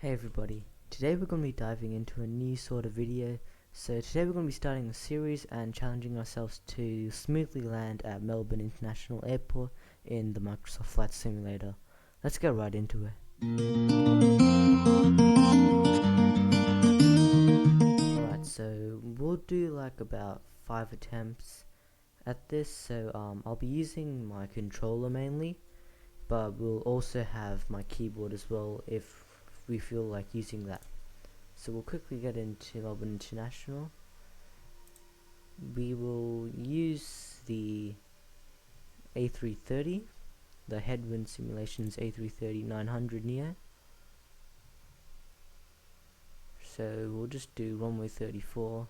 Hey everybody, today we're going to be diving into a new sort of video. So today we're going to be starting a series and challenging ourselves to smoothly land at Melbourne International Airport in the Microsoft Flight Simulator. Let's get right into it. Alright, so we'll do like about 5 attempts at this. So I'll be using my controller mainly, but we'll also have my keyboard as well if we feel like using that. So we'll quickly get into Melbourne International. We will use the A330, the Headwind Simulations A330-900 Neo. So we'll just do runway 34.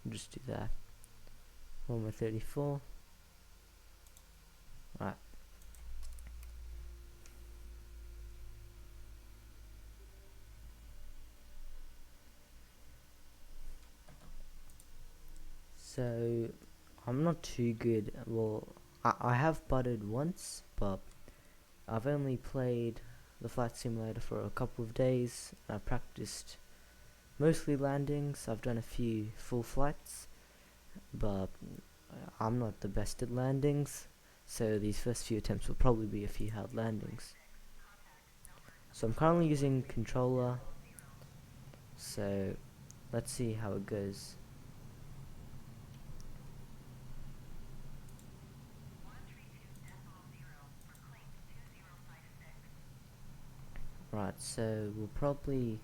We'll just do that. Runway 34. Right. So I'm not too good. Well, I have butted once, but I've only played the flight simulator for a couple of days. I practiced mostly landings. I've done a few full flights, but I'm not the best at landings, so these first few attempts will probably be a few hard landings. So I'm currently using controller, so let's see how it goes. Right, so we'll probably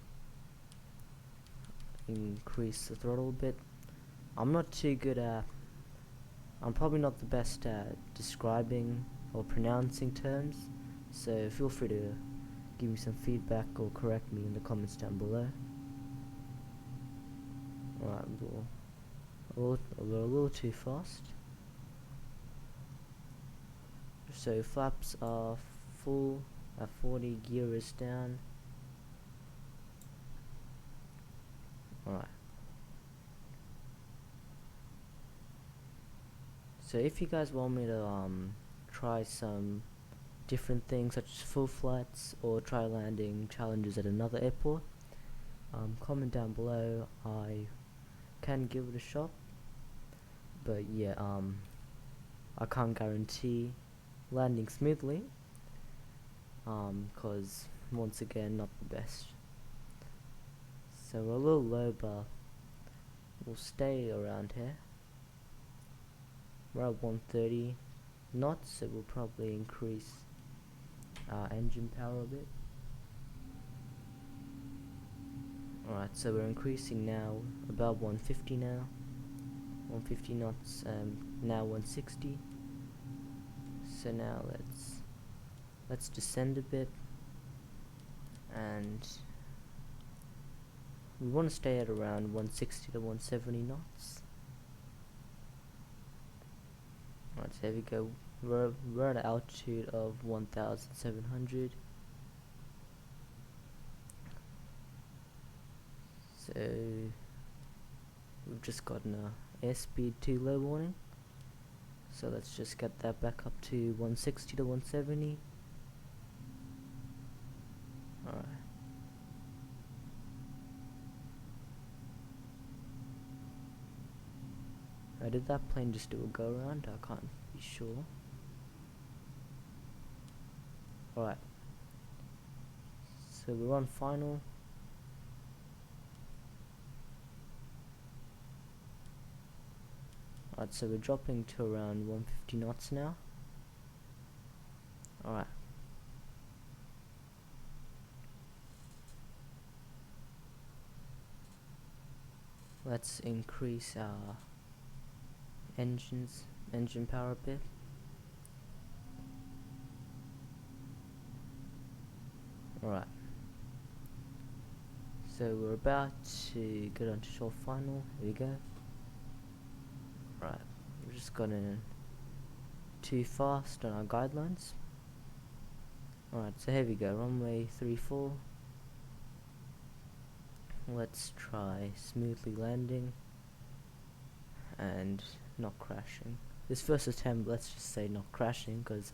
increase the throttle a bit. I'm not too good at, I'm probably not the best at describing or pronouncing terms, so feel free to give me some feedback or correct me in the comments down below. Alright, we're a little too fast. So flaps are full at 40, gear is down. Alright. So if you guys want me to try some different things such as full flights or try landing challenges at another airport, comment down below. I can give it a shot, but yeah, I can't guarantee landing smoothly, cause once again not the best. So we're a little low, but we'll stay around here. We're at 130 knots, so we'll probably increase our engine power a bit. Alright, so we're increasing now, about 150 now. 150 knots, now 160. So now let's descend a bit, and we want to stay at around 160 to 170 knots. Alright, so there we go. We're at an altitude of 1,700. So we've just gotten a airspeed too low warning. So let's just get that back up to 160 to 170. Alright. Did that plane just do a go around? I can't be sure. Alright. So we're on final. Alright, so we're dropping to around 150 knots now. Alright. Let's increase our engine power a bit. Alright. So we're about to get onto short final. Here we go. Right, we're just going too fast on our guidelines. Alright, so here we go, runway 34. Let's try smoothly landing and not crashing. This first attempt, let's just say not crashing, because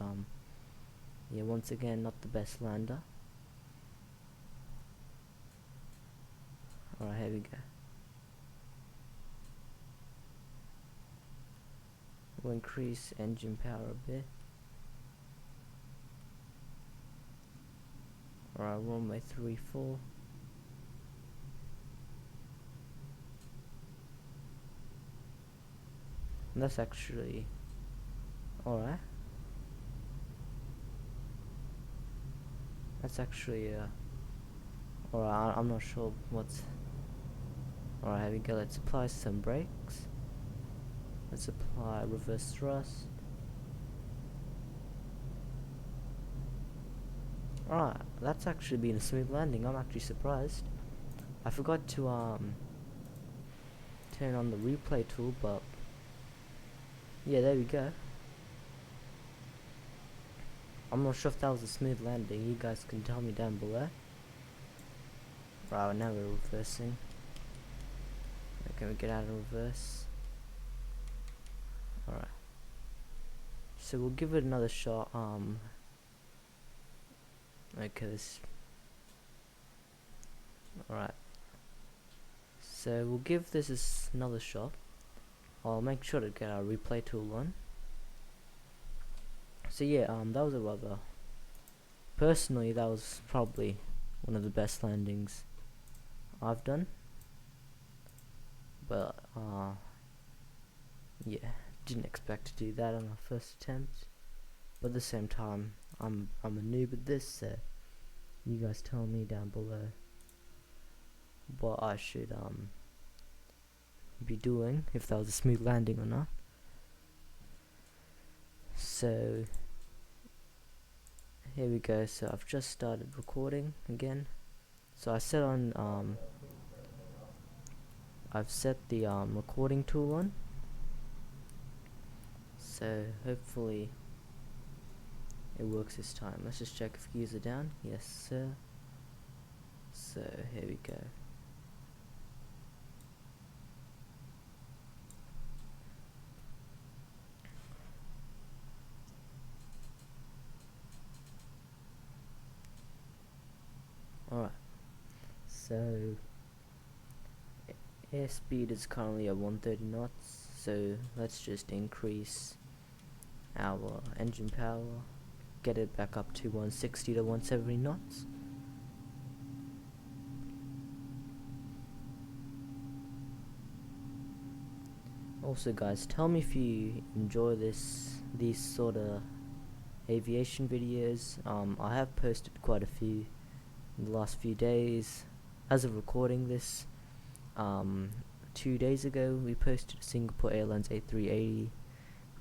yeah, once again not the best lander. We'll increase engine power a bit. Alright, runway 34. And that's actually alright. That's actually alright, I'm not sure what's alright, here we go. Let's apply some brakes. Let's apply reverse thrust. Alright, that's actually been a smooth landing. I'm actually surprised. I forgot to turn on the replay tool, but yeah, there we go. I'm not sure if that was a smooth landing. You guys can tell me down below. Right, now we're reversing. Okay, we get out of reverse. Alright. So we'll give it another shot. Okay, this. Alright. So we'll give this another shot. I'll make sure to get our replay tool on. So yeah, that was a rather. Personally, that was probably one of the best landings I've done. But yeah, didn't expect to do that on our first attempt. But at the same time, I'm a noob at this, so you guys tell me down below what I should be doing, if that was a smooth landing or not. So here we go. So I've just started recording again. So I set on I've set the recording tool on. So hopefully it works this time. Let's just check if keys are down. Yes, sir. So here we go. Alright. So airspeed is currently at 130 knots. So let's just increase our engine power, get it back up to 160 to 170 knots. Also guys, tell me if you enjoy these sort of aviation videos. I have posted quite a few in the last few days. As of recording this, 2 days ago we posted Singapore Airlines A380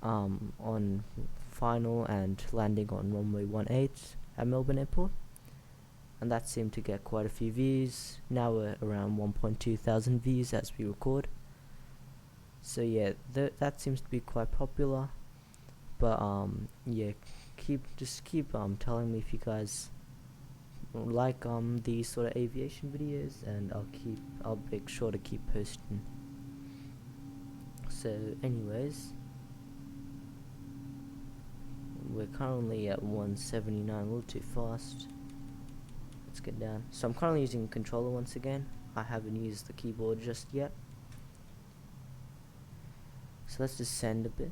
on final and landing on runway 18 at Melbourne Airport, and that seemed to get quite a few views. Now we're around 1.2 thousand views as we record. So yeah, that seems to be quite popular. But yeah, keep telling me if you guys like these sort of aviation videos, and I'll make sure to keep posting. So anyways, we're currently at 179, a little too fast. Let's get down. So I'm currently using a controller once again. I haven't used the keyboard just yet. So let's descend a bit.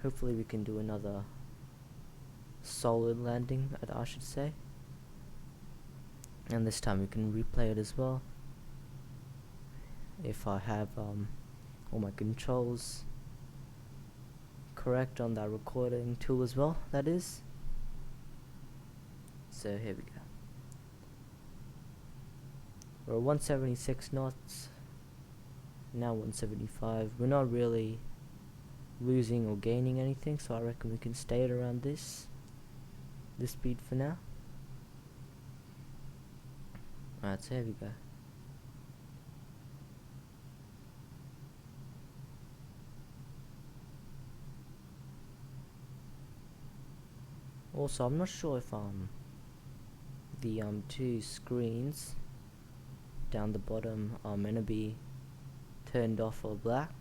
Hopefully we can do another solid landing, I should say. And this time we can replay it as well, if I have all my controls correct on that recording tool as well, that is. So here we go. We're 176 knots, now 175. We're not really losing or gaining anything, so I reckon we can stay at around this speed for now. Alright, so here we go. Also, I'm not sure if the two screens down the bottom are meant to be turned off or black.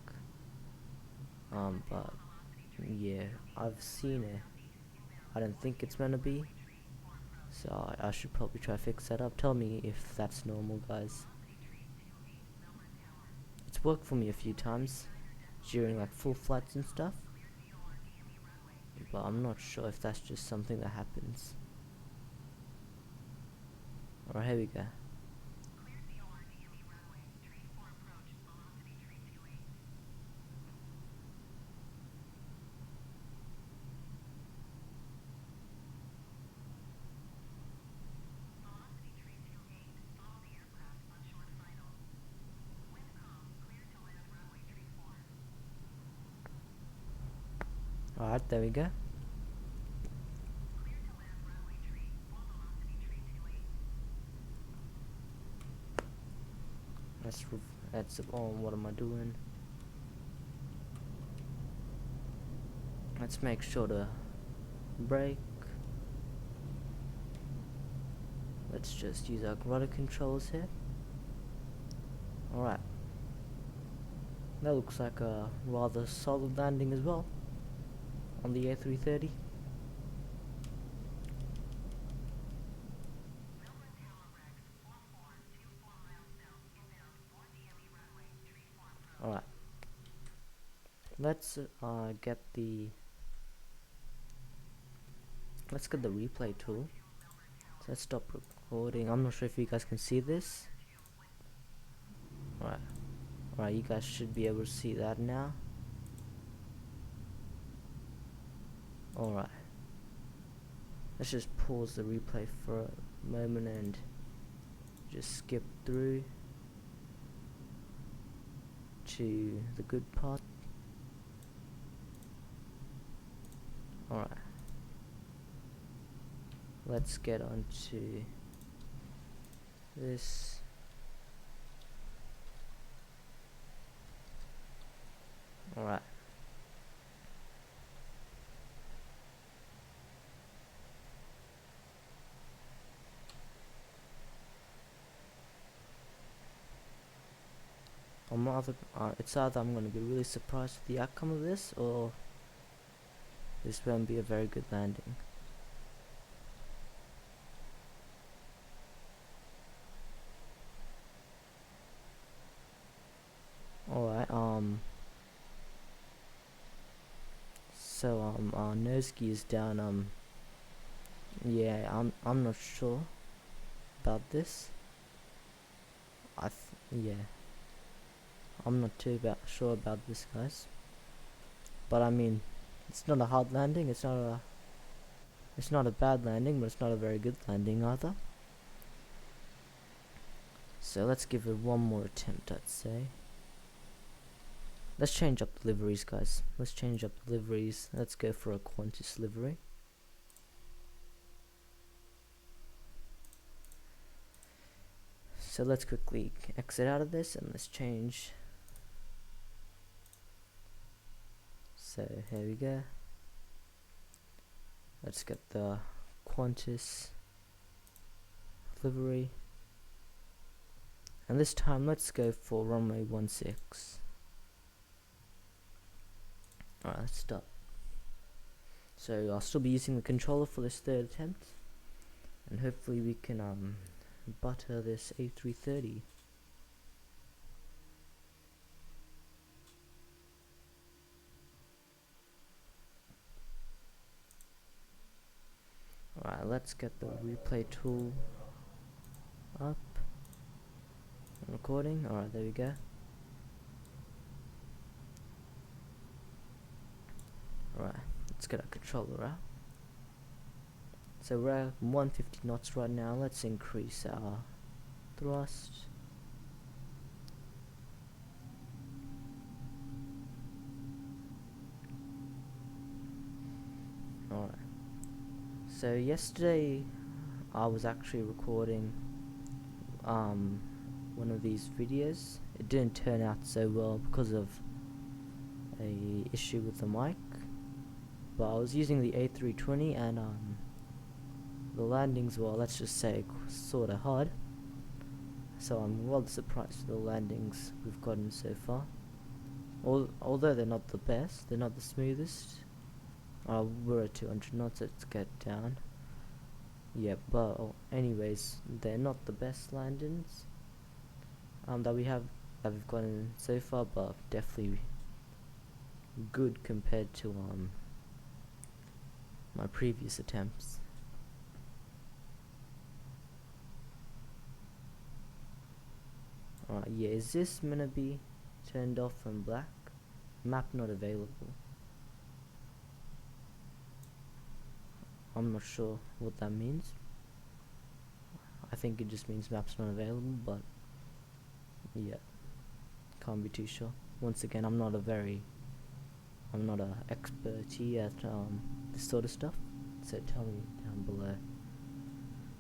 But yeah, I've seen it. I don't think it's meant to be, so I should probably try to fix that up. Tell me if that's normal, guys. It's worked for me a few times. during like full flights and stuff, but I'm not sure if that's just something that happens. Alright, here we go. Alright, there we go. That's what am I doing? Let's make sure to brake. Let's just use our rudder controls here. Alright. That looks like a rather solid landing as well on the A330. Alright. Let's get the replay tool. So let's stop recording. I'm not sure if you guys can see this. Alright. Alright, you guys should be able to see that now. Alright. Let's just pause the replay for a moment and just skip through to the good part. Alright. Let's get on to this. Alright. It's either I'm going to be really surprised with the outcome of this, or this won't be a very good landing. Alright, so our nose gear is down. Yeah, I'm not sure about this. Yeah, I'm not too sure about this, guys. But I mean, it's not a hard landing. It's not a bad landing, but it's not a very good landing either. So let's give it one more attempt, I'd say. Let's change up the liveries, guys. Let's change up the liveries. Let's go for a Qantas livery. So let's quickly exit out of this and let's change. So here we go. Let's get the Qantas livery. And this time let's go for runway 16. Alright, let's start. So I'll still be using the controller for this third attempt, and hopefully we can butter this A330. Alright, let's get the replay tool up. Recording. Alright, there we go. Alright, let's get our controller out. So we're at 150 knots right now. Let's increase our thrust. Alright. So yesterday I was actually recording one of these videos. It didn't turn out so well because of a issue with the mic, but I was using the A320 and the landings were, let's just say, sorta hard. So I'm rather surprised with the landings we've gotten so far. Although they're not the best, they're not the smoothest. We're at 200 knots, let's get down. Yeah, but anyways, they're not the best landings that we've gotten so far, but definitely good compared to my previous attempts. Alright, yeah, is this gonna be turned off and black? Map not available. I'm not sure what that means. I think it just means map's not available, but yeah, can't be too sure. Once again, I'm not a expertise at this sort of stuff, so tell me down below.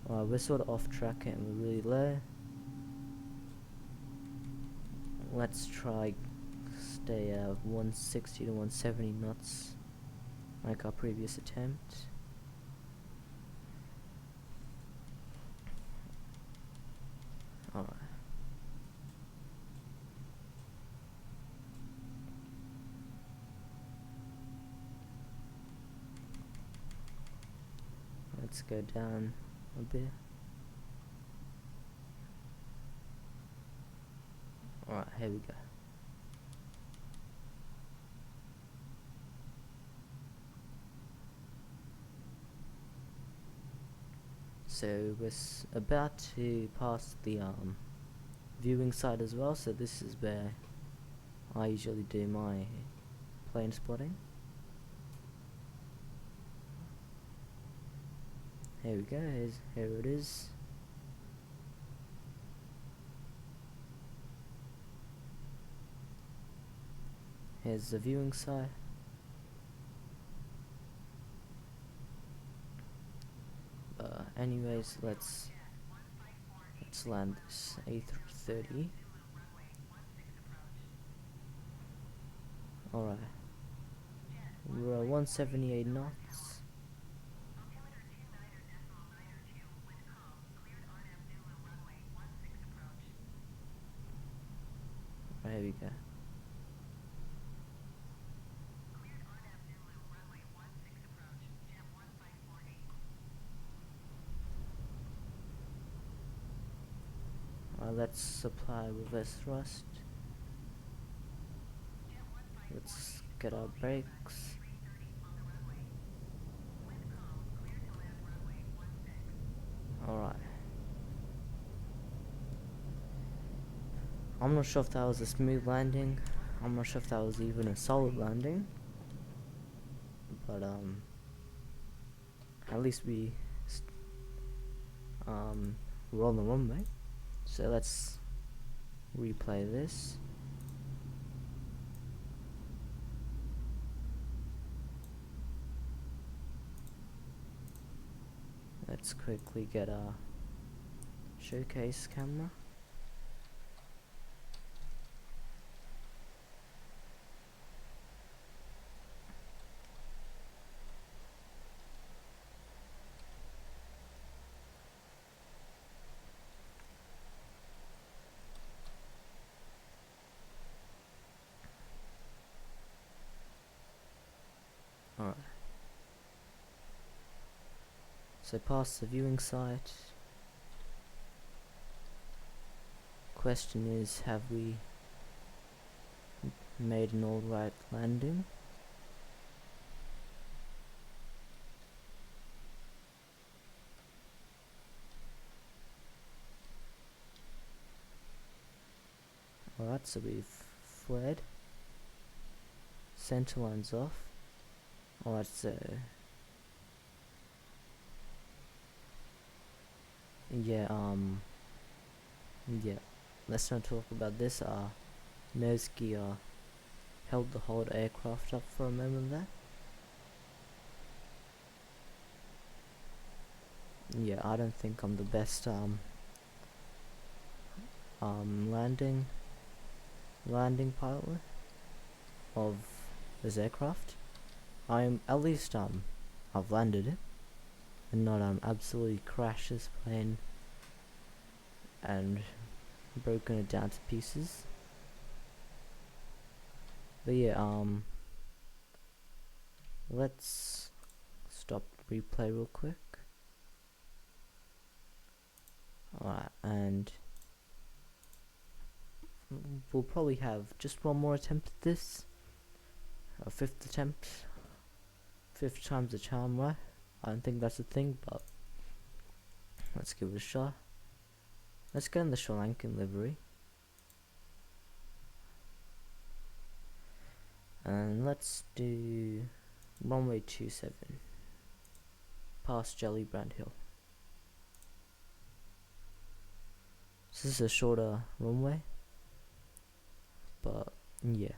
Alright, we're sort of off track and we're really low. Let's try stay at 160 to 170 knots like our previous attempt. Alright. Let's go down a bit. Alright, here we go. So we're about to pass the viewing side as well, so this is where I usually do my plane spotting. Here we go, here it is. Here's the viewing side. Anyways, let's land this A330. Alright, we're at 178 knots. There we go. Let's apply reverse thrust. Let's get our brakes. Alright. I'm not sure if that was a smooth landing. I'm not sure if that was even a solid landing. But at least we're on the runway. So let's replay this. Let's quickly get our showcase camera. Alright. So past the viewing site. Question is, have we made an alright landing? Alright, so we've fled. Center line's off. Alright, so yeah, let's not talk about this. Nose gear held the whole aircraft up for a moment there. Yeah, I don't think I'm the best landing pilot of this aircraft. I'm at least I've landed it and not absolutely crashed this plane and broken it down to pieces. But yeah, let's stop replay real quick. Alright, and we'll probably have just one more attempt at this. a fifth attempt. Fifth time's the charm, right? I don't think that's a thing, but let's give it a shot. Let's get in the Sri Lankan livery. And let's do runway 27 past Jellybrand Hill. So this is a shorter runway, but yeah.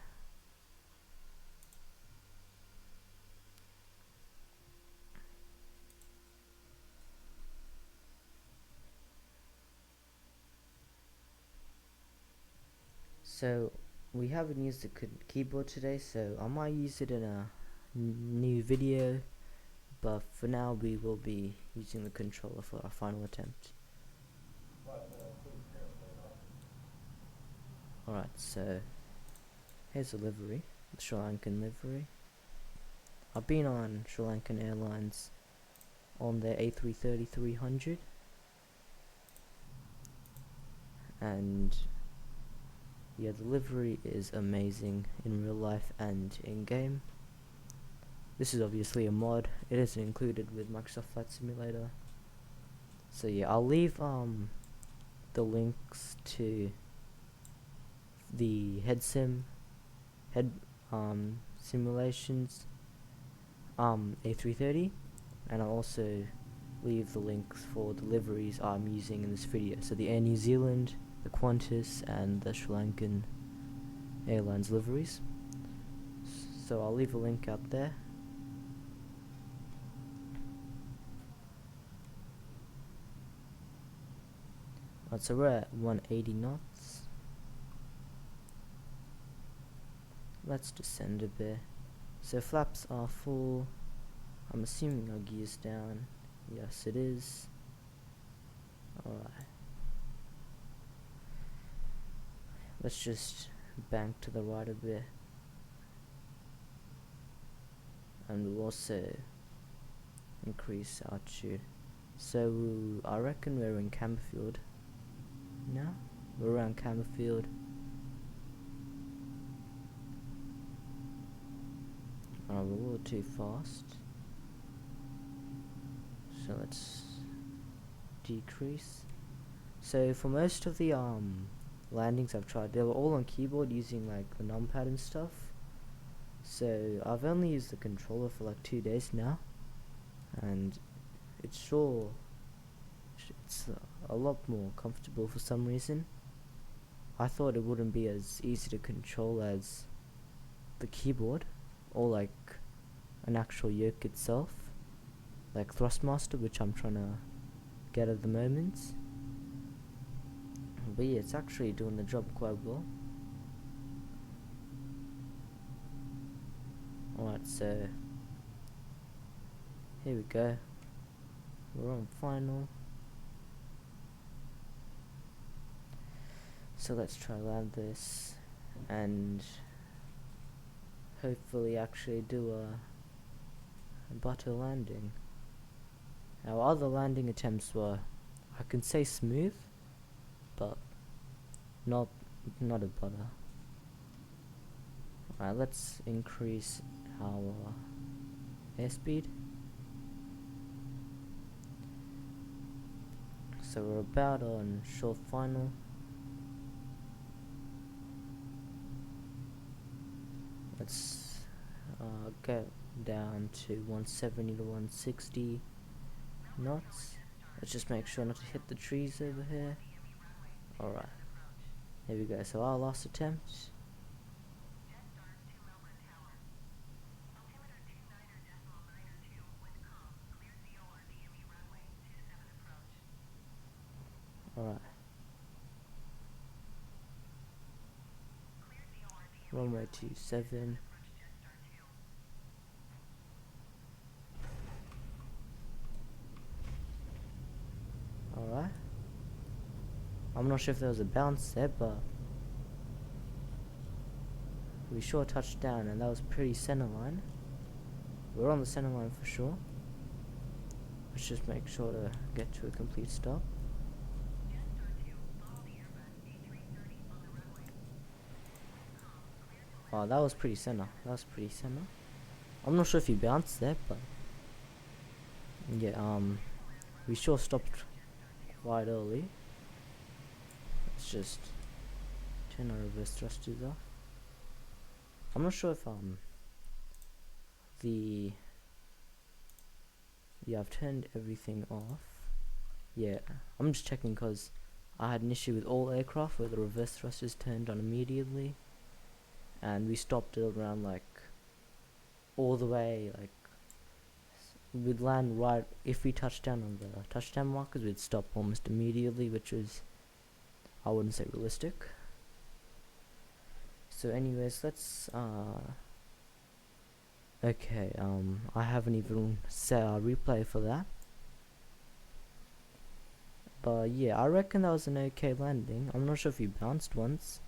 So we haven't used the keyboard today, so I might use it in a new video, but for now we will be using the controller for our final attempt. Alright, so here's the livery, the Sri Lankan livery. I've been on Sri Lankan Airlines on their A330-900, and yeah, the livery is amazing in real life and in game. This is obviously a mod. It isn't included with Microsoft Flight Simulator. So yeah, I'll leave the links to the head simulations A330, and I'll also leave the links for the liveries I'm using in this video. So the Air New Zealand, the Qantas, and the Sri Lankan Airlines liveries. So I'll leave a link out there. So we're at 180 knots. Let's descend a bit. So flaps are full. I'm assuming our gear's down. Yes, it is. Alright. Let's just bank to the right a bit. And we'll also increase altitude. So I reckon we're in Camberfield now. We're around Camberfield. We're a little too fast. So let's decrease. So for most of the landings I've tried, they were all on keyboard using like the numpad and stuff. So I've only used the controller for like 2 days now, and it's a lot more comfortable for some reason. I thought it wouldn't be as easy to control as the keyboard, or like an actual yoke itself, like Thrustmaster, which I'm trying to get at the moment. But yeah, it's actually doing the job quite well. Alright, so here we go. We're on final. So let's try land this and hopefully actually do a butter landing. Our other landing attempts were, I can say, smooth, but not a butter. Alright, let's increase our airspeed. So we're about on short final. Let's get down to 170 to 160 knots. Let's just make sure not to hit the trees over here. Alright, here we go. So our last attempt. Alright. Runway 27. Alright. I'm not sure if there was a bounce there, but we sure touched down, and that was pretty center line. We're on the center line for sure. Let's just make sure to get to a complete stop. Oh, that was pretty center. That was pretty center. I'm not sure if he bounced there, but yeah, we sure stopped quite early. Let's just turn our reverse thrusters off. I'm not sure if the yeah, I've turned everything off. Yeah, I'm just checking because I had an issue with all aircraft where the reverse thrusters turned on immediately, and we stopped it around like all the way, like we'd land right, if we touched down on the touchdown markers we'd stop almost immediately, which was, I wouldn't say realistic. So anyways, let's okay, I haven't even set our replay for that, but yeah, I reckon that was an okay landing. I'm not sure if he bounced once,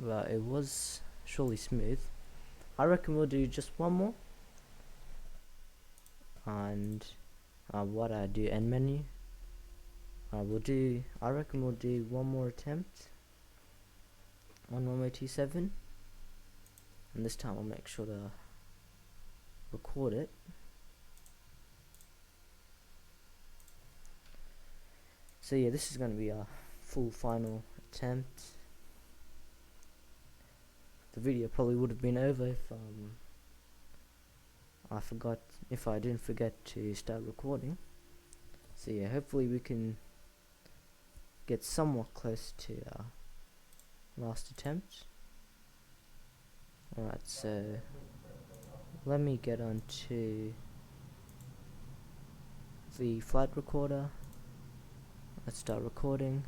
but it was surely smooth. I reckon we'll do just one more, and what I do, end menu. I reckon we'll do one more attempt on runway 27, and this time I'll make sure to record it. So yeah, this is going to be a full final attempt. The video probably would have been over if I didn't forget to start recording. So yeah, hopefully we can get somewhat close to last attempt. Alright, so let me get on to the flight recorder. Let's start recording.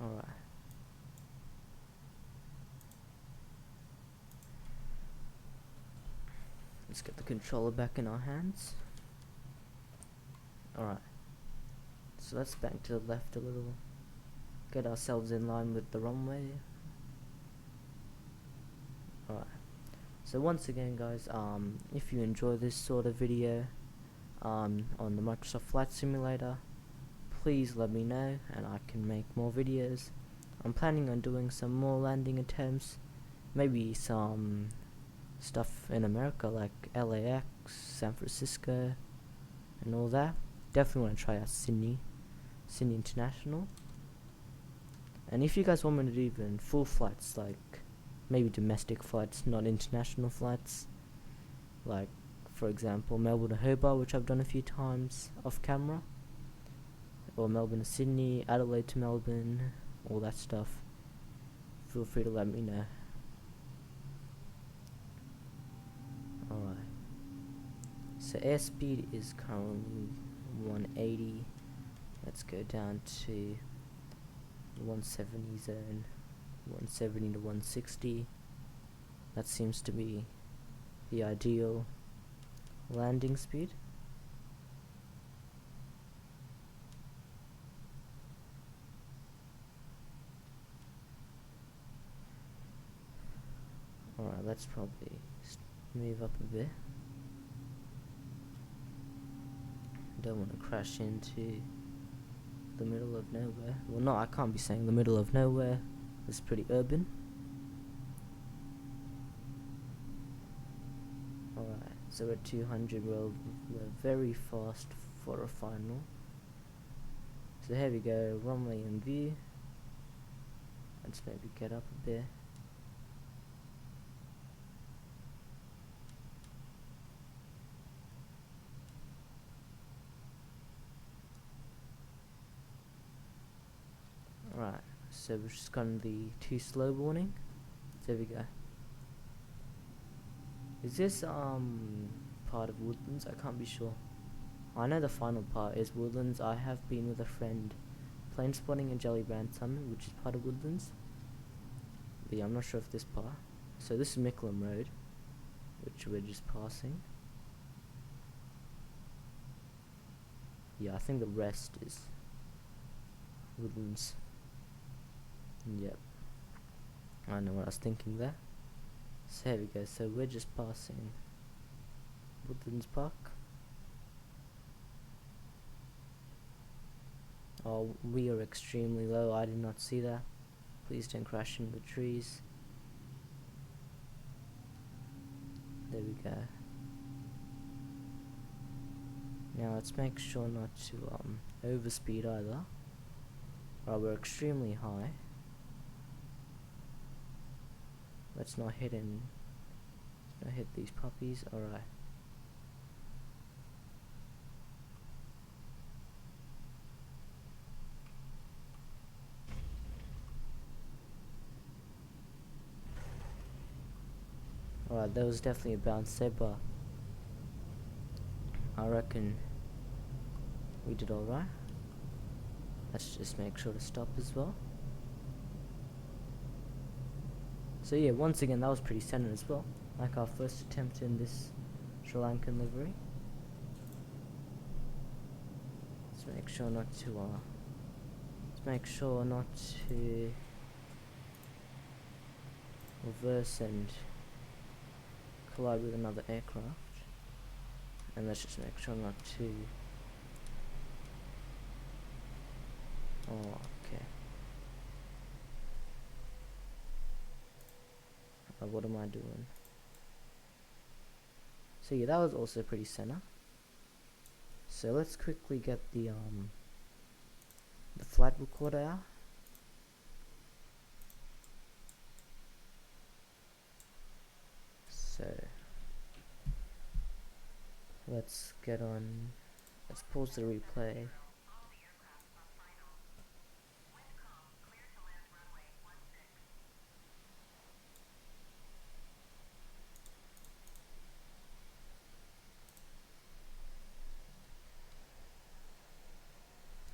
Alright. Let's get the controller back in our hands. Alright. So let's bank to the left a little. Get ourselves in line with the runway. Alright. So once again guys, if you enjoy this sort of video on the Microsoft Flight Simulator, please let me know and I can make more videos. I'm planning on doing some more landing attempts, maybe some stuff in America like LAX, San Francisco and all that. Definitely want to try out Sydney International. And if you guys want me to do even full flights, like maybe domestic flights, not international flights, like for example Melbourne to Hobart, which I've done a few times off camera, or Melbourne to Sydney, Adelaide to Melbourne, all that stuff, feel free to let me know. Alright, so airspeed is currently 180. Let's go down to 170 zone, 170 to 160. That seems to be the ideal landing speed. Alright, let's probably move up a bit. Don't want to crash into the middle of nowhere. Well, no, I can't be saying the middle of nowhere. It's pretty urban. Alright, so at 200 we're very fast for a final. So here we go, runway in view. Let's maybe get up a bit. Alright, so we've just gotten the too slow warning. There we go. Is this part of Woodlands? I can't be sure. I know the final part is Woodlands. I have been with a friend plane spotting in Jellybrand Summit, which is part of Woodlands. But yeah, I'm not sure if this part. So this is Mickleham Road, which we're just passing. Yeah, I think the rest is Woodlands. Yep, I know what I was thinking there. So here we go, so we're just passing Woodlands Park. Oh, we are extremely low, I did not see that. Please don't crash into the trees. There we go. Now let's make sure not to overspeed either. Right, we're extremely high. Let's not hit these puppies. Alright. Alright, there was definitely a bounce there, but I reckon we did alright. Let's just make sure to stop as well. So yeah, once again, that was pretty centered as well. Like our first attempt in this Sri Lankan livery. Let's make sure not to reverse and collide with another aircraft. And let's just make sure not to. Oh, okay. What am I doing? So yeah, that was also pretty center. So let's quickly get the flight recorder out. So let's pause the replay.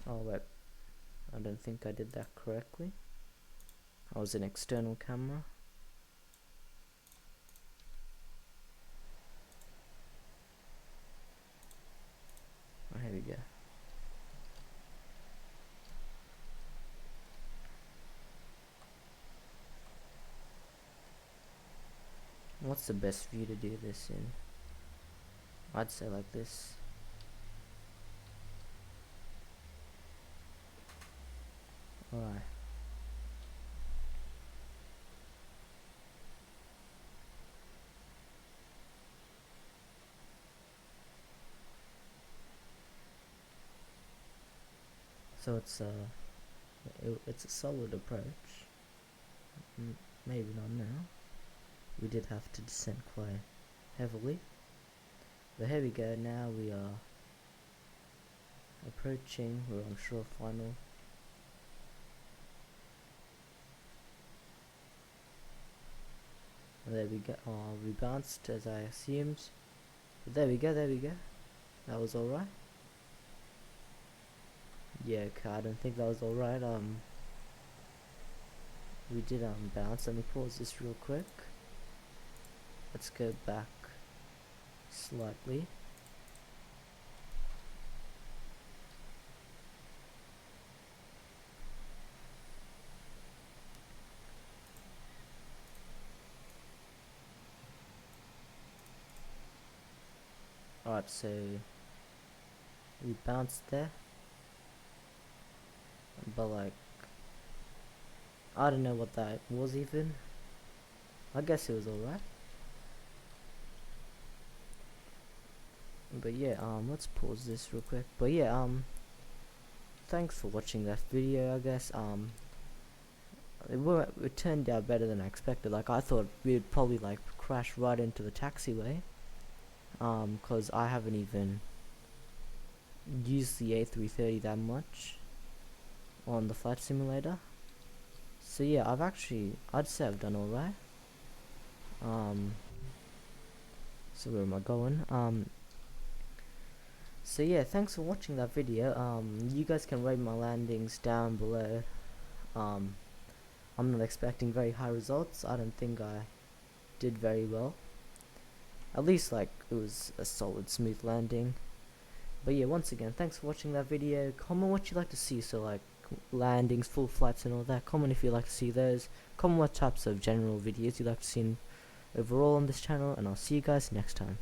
Oh wait, I don't think I did that correctly. I was an external camera. Oh, here we go. What's the best view to do this in? I'd say like this. Alright. So it's a solid approach. Maybe not now. We did have to descend quite heavily. But here we go, now we are approaching, we're on shore final. And there we go, we bounced as I assumed. But there we go. That was alright. Yeah, okay, I don't think that was alright. We did bounce. Let me pause this real quick. Let's go back slightly. Alright, so we bounced there, but like, I don't know what that was even. I guess it was alright. But yeah, let's pause this real quick. But yeah, thanks for watching that video. I guess it turned out better than I expected. Like, I thought we'd probably like crash right into the taxiway. Cause I haven't even used the A330 that much on the flight simulator. So yeah, I'd say I've done alright. So where am I going? So yeah, thanks for watching that video. You guys can rate my landings down below. I'm not expecting very high results. I don't think I did very well. At least like it was a solid smooth landing. But yeah, once again, thanks for watching that video. Comment what you'd like to see, so like landings, full flights and all that. Comment if you'd like to see those. Comment what types of general videos you'd like to see overall on this channel, and I'll see you guys next time.